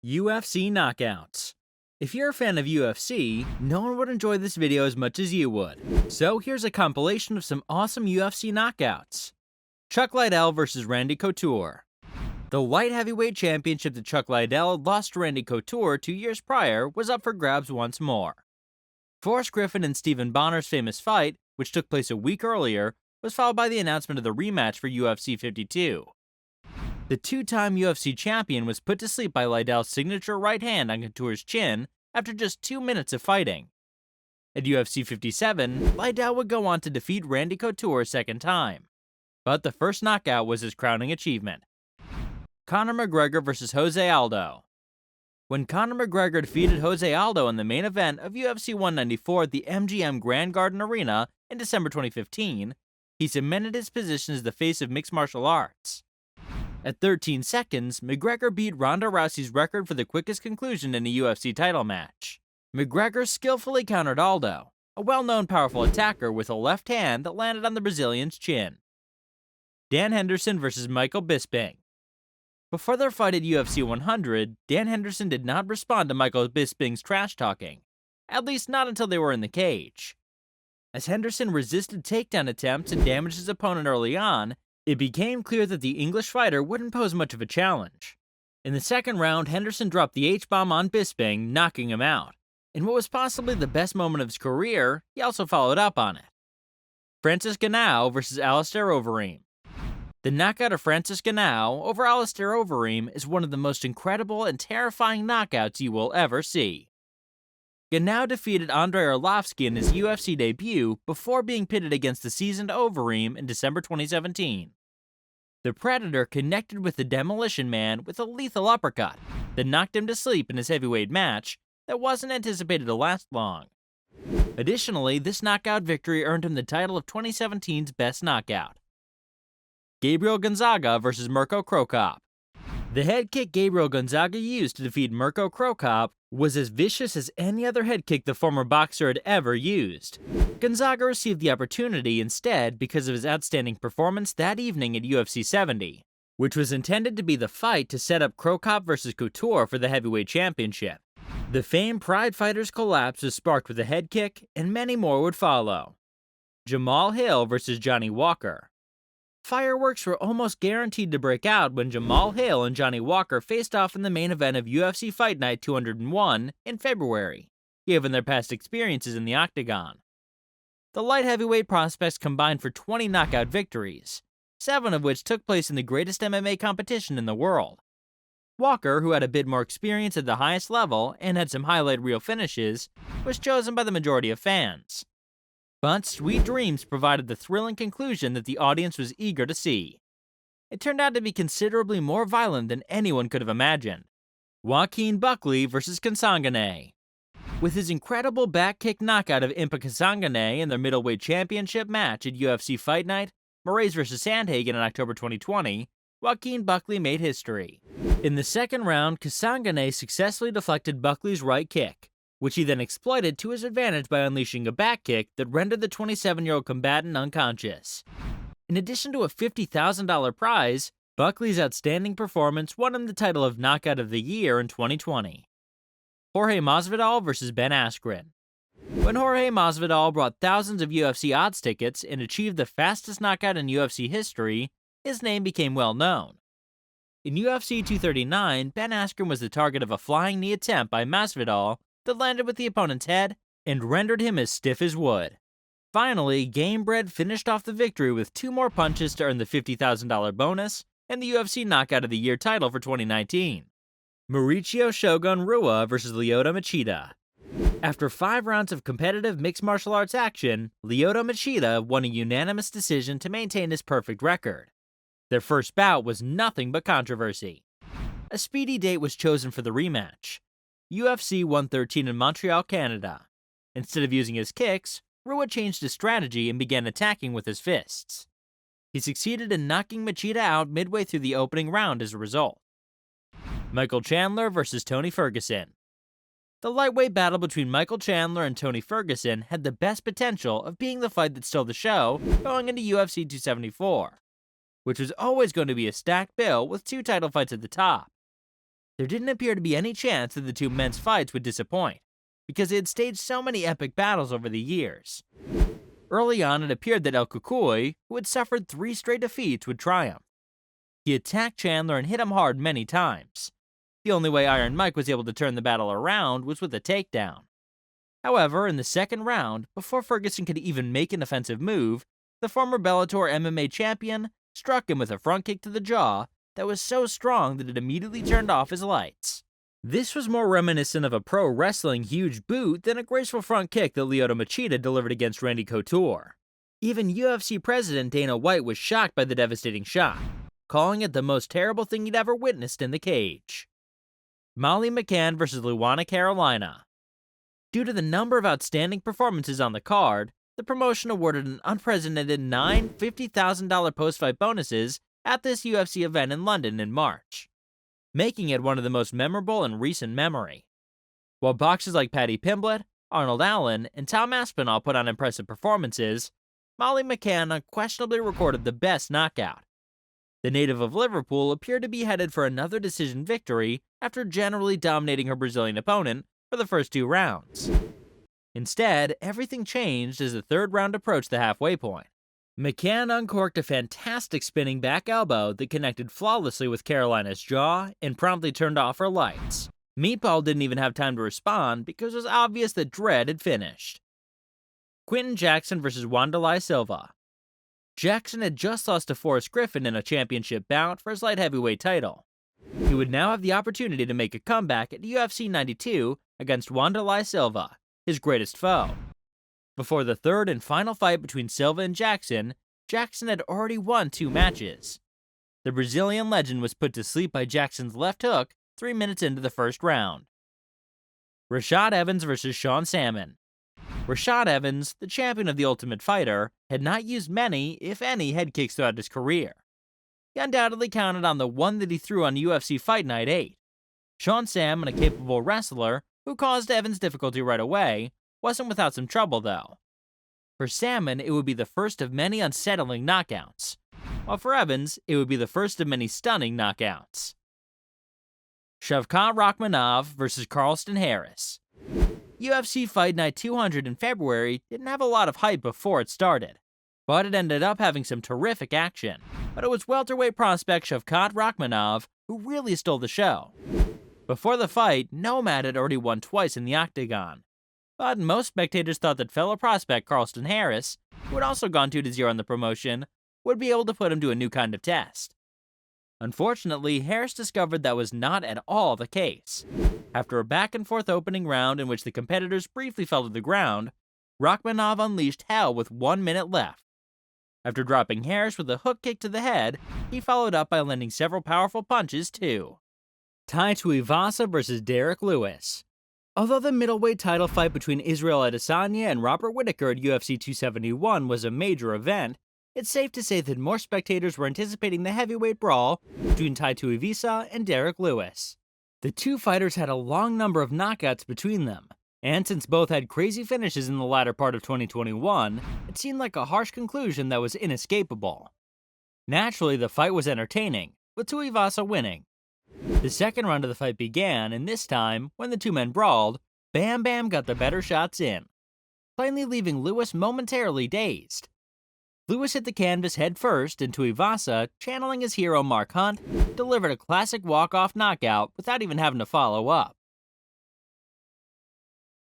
UFC knockouts. If you're a fan of UFC, no one would enjoy this video as much as you would. So here's a compilation of some awesome UFC knockouts. Chuck Liddell vs Randy Couture. The light heavyweight championship that Chuck Liddell lost to Randy Couture 2 years prior was up for grabs once more. Forrest Griffin and Stephen Bonner's famous fight, which took place a week earlier, was followed by the announcement of the rematch for UFC 52. The two-time UFC champion was put to sleep by Liddell's signature right hand on Couture's chin after just 2 minutes of fighting. At UFC 57, Liddell would go on to defeat Randy Couture a second time. But the first knockout was his crowning achievement. Conor McGregor vs Jose Aldo. When Conor McGregor defeated Jose Aldo in the main event of UFC 194 at the MGM Grand Garden Arena in December 2015, he cemented his position as the face of mixed martial arts. At 13 seconds, McGregor beat Ronda Rousey's record for the quickest conclusion in a UFC title match. McGregor skillfully countered Aldo, a well-known powerful attacker with a left hand that landed on the Brazilian's chin. Dan Henderson vs Michael Bisping. Before their fight at UFC 100, Dan Henderson did not respond to Michael Bisping's trash-talking, at least not until they were in the cage. As Henderson resisted takedown attempts and damaged his opponent early on, it became clear that the English fighter wouldn't pose much of a challenge. In the second round, Henderson dropped the H-bomb on Bisping, knocking him out. In what was possibly the best moment of his career, he also followed up on it. Francis Ngannou vs Alistair Overeem. The knockout of Francis Ngannou over Alistair Overeem is one of the most incredible and terrifying knockouts you will ever see. Ngannou defeated Andrei Arlovski in his UFC debut before being pitted against the seasoned Overeem in December 2017. The Predator connected with the Demolition Man with a lethal uppercut that knocked him to sleep in his heavyweight match that wasn't anticipated to last long. Additionally, this knockout victory earned him the title of 2017's Best Knockout. Gabriel Gonzaga vs Mirko Cro Cop. The head kick Gabriel Gonzaga used to defeat Mirko Cro Cop was as vicious as any other head kick the former boxer had ever used. Gonzaga received the opportunity instead because of his outstanding performance that evening at UFC 70, which was intended to be the fight to set up Cro Cop vs Couture for the heavyweight championship. The famed Pride Fighters collapse was sparked with a head kick, and many more would follow. Jamal Hill vs Johnny Walker. Fireworks were almost guaranteed to break out when Jamal Hill and Johnny Walker faced off in the main event of UFC Fight Night 201 in February, given their past experiences in the octagon. The light heavyweight prospects combined for 20 knockout victories, 7 of which took place in the greatest MMA competition in the world. Walker, who had a bit more experience at the highest level and had some highlight reel finishes, was chosen by the majority of fans. But Sweet Dreams provided the thrilling conclusion that the audience was eager to see. It turned out to be considerably more violent than anyone could have imagined. Joaquin Buckley vs Kasanganay. With his incredible back kick knockout of Impa Kasanganay in their middleweight championship match at UFC Fight Night, Moraes vs Sandhagen in October 2020, Joaquin Buckley made history. In the second round, Kasanganay successfully deflected Buckley's right kick, which he then exploited to his advantage by unleashing a back kick that rendered the 27-year-old combatant unconscious. In addition to a $50,000 prize, Buckley's outstanding performance won him the title of Knockout of the Year in 2020. Jorge Masvidal vs Ben Askren. When Jorge Masvidal brought thousands of UFC odds tickets and achieved the fastest knockout in UFC history, his name became well known. In UFC 239, Ben Askren was the target of a flying knee attempt by Masvidal that landed with the opponent's head and rendered him as stiff as wood. Finally, Gamebred finished off the victory with 2 more punches to earn the $50,000 bonus and the UFC Knockout of the Year title for 2019. Mauricio Shogun Rua vs Lyoto Machida. After 5 rounds of competitive mixed martial arts action, Lyoto Machida won a unanimous decision to maintain his perfect record. Their first bout was nothing but controversy. A speedy date was chosen for the rematch. UFC 113 in Montreal, Canada. Instead of using his kicks, Rua changed his strategy and began attacking with his fists. He succeeded in knocking Machida out midway through the opening round as a result. Michael Chandler vs Tony Ferguson. The lightweight battle between Michael Chandler and Tony Ferguson had the best potential of being the fight that stole the show going into UFC 274, which was always going to be a stacked bill with 2 title fights at the top. There didn't appear to be any chance that the two men's fights would disappoint, because they had staged so many epic battles over the years. Early on, it appeared that El Cucuy, who had suffered 3 straight defeats, would triumph. He attacked Chandler and hit him hard many times. The only way Iron Mike was able to turn the battle around was with a takedown. However, in the second round, before Ferguson could even make an offensive move, the former Bellator MMA champion struck him with a front kick to the jaw that was so strong that it immediately turned off his lights. This was more reminiscent of a pro wrestling huge boot than a graceful front kick that Lyoto Machida delivered against Randy Couture. Even UFC president Dana White was shocked by the devastating shot, calling it the most terrible thing he'd ever witnessed in the cage. Molly McCann vs. Luana Carolina. Due to the number of outstanding performances on the card, the promotion awarded an unprecedented 9 $50,000 post-fight bonuses at this UFC event in London in March, making it one of the most memorable in recent memory. While boxers like Paddy Pimblett, Arnold Allen, and Tom Aspinall put on impressive performances, Molly McCann unquestionably recorded the best knockout. The native of Liverpool appeared to be headed for another decision victory after generally dominating her Brazilian opponent for the first 2 rounds. Instead, everything changed as the third round approached the halfway point. McCann uncorked a fantastic spinning back elbow that connected flawlessly with Carolina's jaw and promptly turned off her lights. Meatball didn't even have time to respond because it was obvious that Dread had finished. Quinton Jackson vs. Wanderlei Silva. Jackson had just lost to Forrest Griffin in a championship bout for his light heavyweight title. He would now have the opportunity to make a comeback at UFC 92 against Wanderlei Silva, his greatest foe. Before the third and final fight between Silva and Jackson, Jackson had already won 2 matches. The Brazilian legend was put to sleep by Jackson's left hook 3 minutes into the first round. Rashad Evans vs. Sean Salmon. Rashad Evans, the champion of The Ultimate Fighter, had not used many, if any, head kicks throughout his career. He undoubtedly counted on the one that he threw on UFC Fight Night 8. Sean Salmon, a capable wrestler who caused Evans difficulty right away, wasn't without some trouble though. For Salmon, it would be the first of many unsettling knockouts, while for Evans, it would be the first of many stunning knockouts. Shavkat Rakhmonov vs. Carlston Harris. UFC Fight Night 200 in February didn't have a lot of hype before it started, but it ended up having some terrific action. But it was welterweight prospect Shavkat Rakhmonov who really stole the show. Before the fight, Nomad had already won twice in the octagon, but most spectators thought that fellow prospect Carlston Harris, who had also gone 2-0 in the promotion, would be able to put him to a new kind of test. Unfortunately, Harris discovered that was not at all the case. After a back-and-forth opening round in which the competitors briefly fell to the ground, Rakhmonov unleashed hell with 1 minute left. After dropping Harris with a hook kick to the head, he followed up by landing several powerful punches too. Tai Tuivasa vs. Derek Lewis. Although the middleweight title fight between Israel Adesanya and Robert Whittaker at UFC 271 was a major event, it's safe to say that more spectators were anticipating the heavyweight brawl between Tai Tuivasa and Derek Lewis. The two fighters had a long number of knockouts between them, and since both had crazy finishes in the latter part of 2021, it seemed like a harsh conclusion that was inescapable. Naturally, the fight was entertaining, with Tuivasa winning. The second round of the fight began, and this time, when the two men brawled, Bam Bam got the better shots in, plainly leaving Lewis momentarily dazed. Lewis hit the canvas head first, and Tuivasa, channeling his hero Mark Hunt, delivered a classic walk-off knockout without even having to follow up.